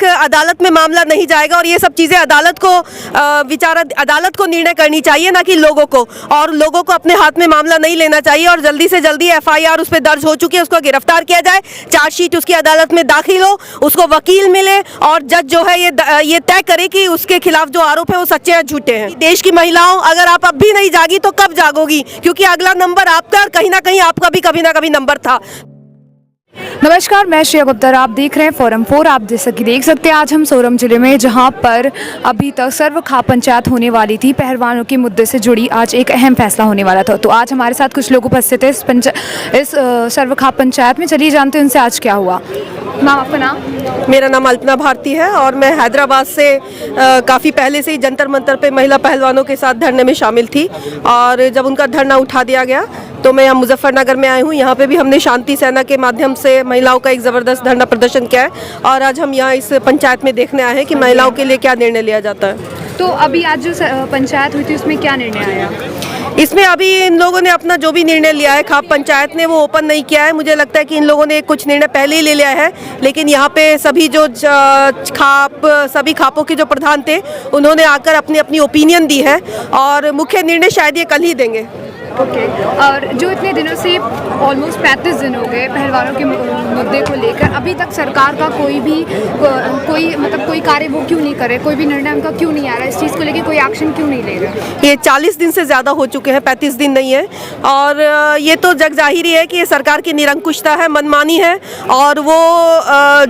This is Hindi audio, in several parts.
तक अदालत में मामला नहीं जाएगा और ये सब चीज़ें अदालत को अदालत को निर्णय करनी चाहिए, ना कि लोगों को। और लोगों को अपने हाथ में मामला नहीं लेना चाहिए और जल्दी से जल्दी FIR उस पर दर्ज हो चुकी है, उसको गिरफ्तार किया जाए, चार्जशीट उसकी अदालत में दाखिल हो, उसको वकील मिले और जज जो है ये तय करे कि उसके खिलाफ जो आरोप है वो सच्चे या झूठे हैं। देश की महिलाओं, अगर आप अब भी नहीं जागी तो कब जागोगी, क्योंकि अगला नंबर आपका और कहीं ना कहीं आपका भी कभी ना कभी नंबर था। नमस्कार, मैं श्रेया गुप्ता, आप देख रहे हैं फोरम 4। आप जैसा कि देख सकते हैं आज हम सोरम जिले में, जहां पर अभी तक सर्व खाप पंचायत होने वाली थी, पहलवानों के मुद्दे से जुड़ी आज एक अहम फैसला होने वाला था। तो आज हमारे साथ कुछ लोग उपस्थित हैं इस सर्व खाप पंचायत में। चलिए जानते हैं उनसे आज क्या हुआ। मैम, आपका नाम? मेरा नाम अल्पना भारती है और मैं हैदराबाद से काफ़ी पहले से ही जंतर मंतर पे महिला पहलवानों के साथ धरने में शामिल थी और जब उनका धरना उठा दिया गया तो मैं यहाँ मुजफ्फरनगर में आई हूँ। यहाँ पे भी हमने शांति सेना के माध्यम से महिलाओं का एक ज़बरदस्त धरना प्रदर्शन किया है और आज हम यहाँ इस पंचायत में देखने आए हैं कि महिलाओं के लिए क्या निर्णय लिया जाता है। तो अभी आज जो पंचायत हुई थी उसमें क्या निर्णय आया? इसमें अभी इन लोगों ने अपना जो भी निर्णय लिया है, खाप पंचायत ने वो ओपन नहीं किया है। मुझे लगता है कि इन लोगों ने कुछ निर्णय पहले ही ले लिया है, लेकिन यहाँ पे सभी जो सभी खापों के जो प्रधान थे उन्होंने आकर अपनी अपनी ओपिनियन दी है और मुख्य निर्णय शायद ये कल ही देंगे। ओके। और जो इतने दिनों से ऑलमोस्ट 35 दिन हो गए पहलवानों के मुद्दे को लेकर, अभी तक सरकार का कोई कार्य वो क्यों नहीं करे, कोई भी निर्णय उनका क्यों नहीं आ रहा, इस चीज़ को लेकर कोई एक्शन क्यों नहीं ले रहा? ये 40 दिन से ज़्यादा हो चुके हैं, 35 दिन नहीं है। और ये तो जग जाहिर ही है कि ये सरकार की निरंकुशता है, मनमानी है और वो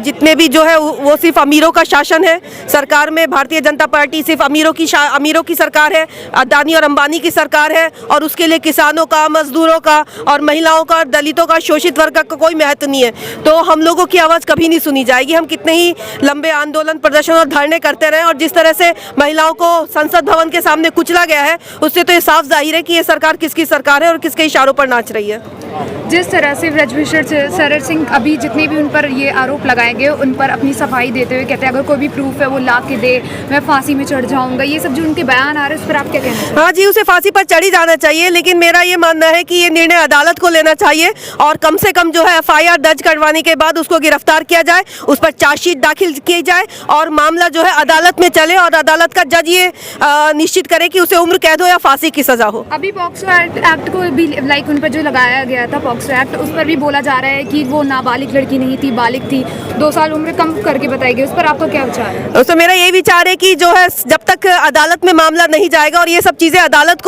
जितने भी जो है वो सिर्फ अमीरों का शासन है। सरकार में भारतीय जनता पार्टी सिर्फ अमीरों की सरकार है, अदानी और अंबानी की सरकार है और उसके लिए किसानों का, मजदूरों का और महिलाओं का, दलितों का, शोषित वर्ग का कोई महत्व नहीं है। तो हम लोगों की आवाज़ कभी नहीं सुनी जाएगी। हम कितने ही लंबे आंदोलन, प्रदर्शन और धरने करते रहे और जिस तरह से महिलाओं को संसद भवन के सामने कुचला गया है, उससे तो ये साफ जाहिर है कि ये सरकार किसकी सरकार है और किसके इशारों पर नाच रही है। जिस तरह से ब्रजभूषण शरण सिंह अभी जितने भी उन पर ये आरोप लगाए गए, उन पर अपनी सफाई देते हुए कहते हैं अगर कोई भी प्रूफ है वो ला के दे, मैं फांसी में चढ़ जाऊंगा, ये सब जो उनके बयान आ रहे हैं उस पर आप क्या कहना चाहिए? हाँ जी, उसे फांसी पर चढ़ी जाना चाहिए, लेकिन मेरा ये मानना है कि ये निर्णय अदालत को लेना चाहिए और कम से कम जो है FIR दर्ज करवाने के बाद उसको गिरफ्तार किया जाए, उस पर चार्जशीट दाखिल की जाए और मामला जो है अदालत में चले और अदालत का जज ये निश्चित करे कि उसे उम्र कैद हो या फांसी की सजा हो। अभी पॉक्सो एक्ट को भी लाइक उन पर जो लगाया गया था पॉक्सो एक्ट, उस पर भी बोला जा रहा है कि वो नाबालिग लड़की नहीं थी, बालिग थी, 2 साल उम्र कम करके बताई गई। उस पर आपका क्या विचार है? उसमें मेरा ये विचार है कि जो है जब तक अदालत में मामला नहीं जाएगा और ये सब चीज़ें अदालत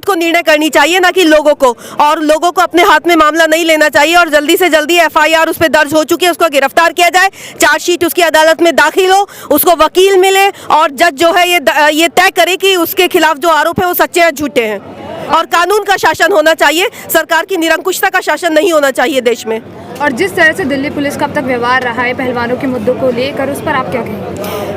को निर्णय करनी चाहिए, ना कि लोगों को। और लोगों को अपने हाथ में मामला नहीं लेना चाहिए और जल्दी से जल्दी FIR उस पर दर्ज हो चुकी है, उसको गिरफ्तार किया जाए, चार्जशीट उसकी अदालत में दाखिल हो, उसको वकील मिले और जज जो है ये तय करे कि उसके खिलाफ जो आरोप है वो सच्चे या झूठे हैं। और कानून का शासन होना चाहिए, सरकार की निरंकुशता का शासन नहीं होना चाहिए देश में। और जिस तरह से दिल्ली पुलिस का अब तक व्यवहार रहा है पहलवानों के मुद्दों को लेकर, उस पर आप क्या कहेंगे?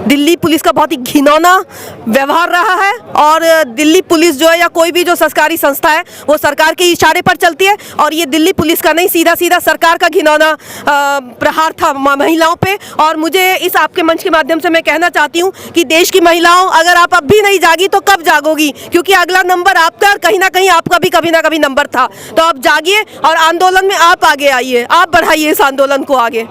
दिल्ली पुलिस का बहुत ही घिनौना व्यवहार रहा है और दिल्ली पुलिस जो है या कोई भी जो सरकारी संस्था है वो सरकार के इशारे पर चलती है और ये दिल्ली पुलिस का नहीं, सीधा सीधा सरकार का घिनौना प्रहार था महिलाओं पे। और मुझे इस आपके मंच के माध्यम से मैं कहना चाहती हूँ कि देश की महिलाओं, अगर आप अब भी नहीं जागी तो कब जागोगी, क्योंकि अगला नंबर आपका और कहीं ना कहीं आपका भी कभी ना कभी नंबर था। तो आप जागिए और आंदोलन में आप आगे आइए, आप बढ़ाइए इस आंदोलन को आगे।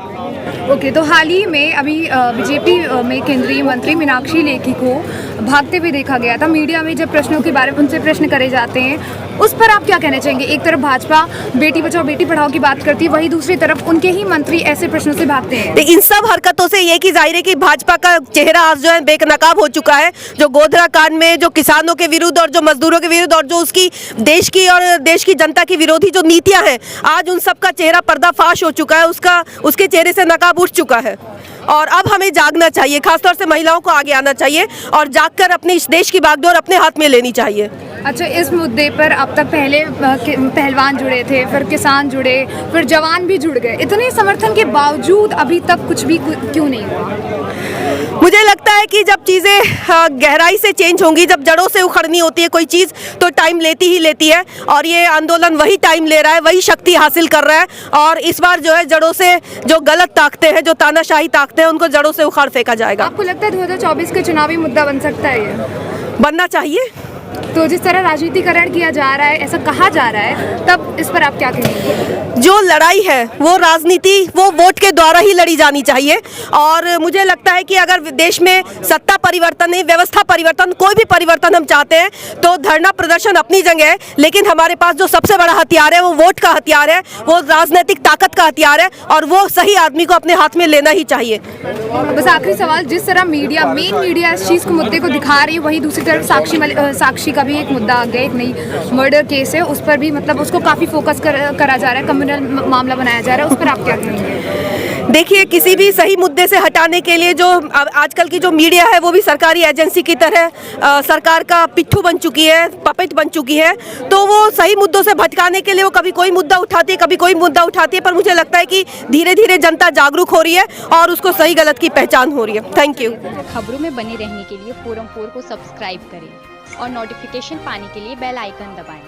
ओके। तो हाल ही में अभी बीजेपी में केंद्रीय मंत्री मीनाक्षी लेखी को भागते हुए देखा गया था। मीडिया में जब प्रश्नों के बारे में उनसे प्रश्न करे जाते हैं, उस पर आप क्या कहना चाहेंगे? एक तरफ भाजपा बेटी बचाओ बेटी पढ़ाओ की बात करती है, वहीं दूसरी तरफ उनके ही मंत्री ऐसे प्रश्नों से भागते हैं। इन सब हरकतों से ये की जाहिर है कि भाजपा का चेहरा आज जो है बेनकाब हो चुका है। जो गोधरा कांड में जो किसानों के विरुद्ध और जो मजदूरों के विरुद्ध और जो उसकी देश की जनता की विरोधी जो नीतियां हैं, आज उन सब का चेहरा पर्दाफाश हो चुका है, उसके चेहरे से नकाब उठ चुका है। और अब हमें जागना चाहिए, खासतौर से महिलाओं को आगे आना चाहिए और जागकर अपने इस देश की बागडोर अपने हाथ में लेनी चाहिए। अच्छा, इस मुद्दे पर अब तक पहले पहलवान जुड़े थे, फिर किसान जुड़े, फिर जवान भी जुड़ गए, इतने समर्थन के बावजूद अभी तक कुछ भी क्यों नहीं हुआ? मुझे लगता है कि जब चीज़ें गहराई से चेंज होंगी, जब जड़ों से उखड़नी होती है कोई चीज़, तो टाइम लेती ही लेती है और ये आंदोलन वही टाइम ले रहा है, वही शक्ति हासिल कर रहा है। और इस बार जो है जड़ों से जो गलत ताकतें हैं, जो तानाशाही ताकतें हैं, उनको जड़ों से उखाड़ फेंका जाएगा। आपको लगता है 2024 का चुनावी मुद्दा बन सकता है ये? बनना चाहिए। तो जिस तरह राजनीतिकरण किया जा रहा है, ऐसा कहा जा रहा है, तब इस पर आप क्या कहेंगे? जो लड़ाई है वो राजनीति वो वोट के द्वारा ही लड़ी जानी चाहिए। और मुझे लगता है कि अगर देश में सत्ता परिवर्तन नहीं, व्यवस्था परिवर्तन, कोई भी परिवर्तन हम चाहते हैं तो धरना प्रदर्शन अपनी जगह है, लेकिन हमारे पास जो सबसे बड़ा हथियार है वो वोट का हथियार है, वो राजनीतिक ताकत का हथियार है, और वो सही आदमी को अपने हाथ में लेना ही चाहिए। बस आखिरी सवाल, जिस तरह मीडिया, मेन मीडिया इस चीज़ को, मुद्दे को दिखा रही है, वहीं दूसरी तरफ साक्षी का भी एक मुद्दा आ गया, एक नई मर्डर केस है, उस पर भी मतलब उसको काफ़ी फोकस करा जा रहा है, कम्युनल मामला बनाया जा रहा है, उस पर आप क्या कहेंगे? देखिए, किसी भी सही मुद्दे से हटाने के लिए जो आजकल की जो मीडिया है वो भी सरकारी एजेंसी की तरह सरकार का पिट्ठू बन चुकी है, पपेट बन चुकी है, तो वो सही मुद्दों से भटकाने के लिए वो कभी कोई मुद्दा उठाती है, कभी कोई मुद्दा उठाती है, पर मुझे लगता है कि धीरे धीरे जनता जागरूक हो रही है और उसको सही गलत की पहचान हो रही है। Thank you. खबरों में बने रहने के लिए फोरम 4 को सब्सक्राइब करें और नोटिफिकेशन पाने के लिए बेल आइकन दबाएं।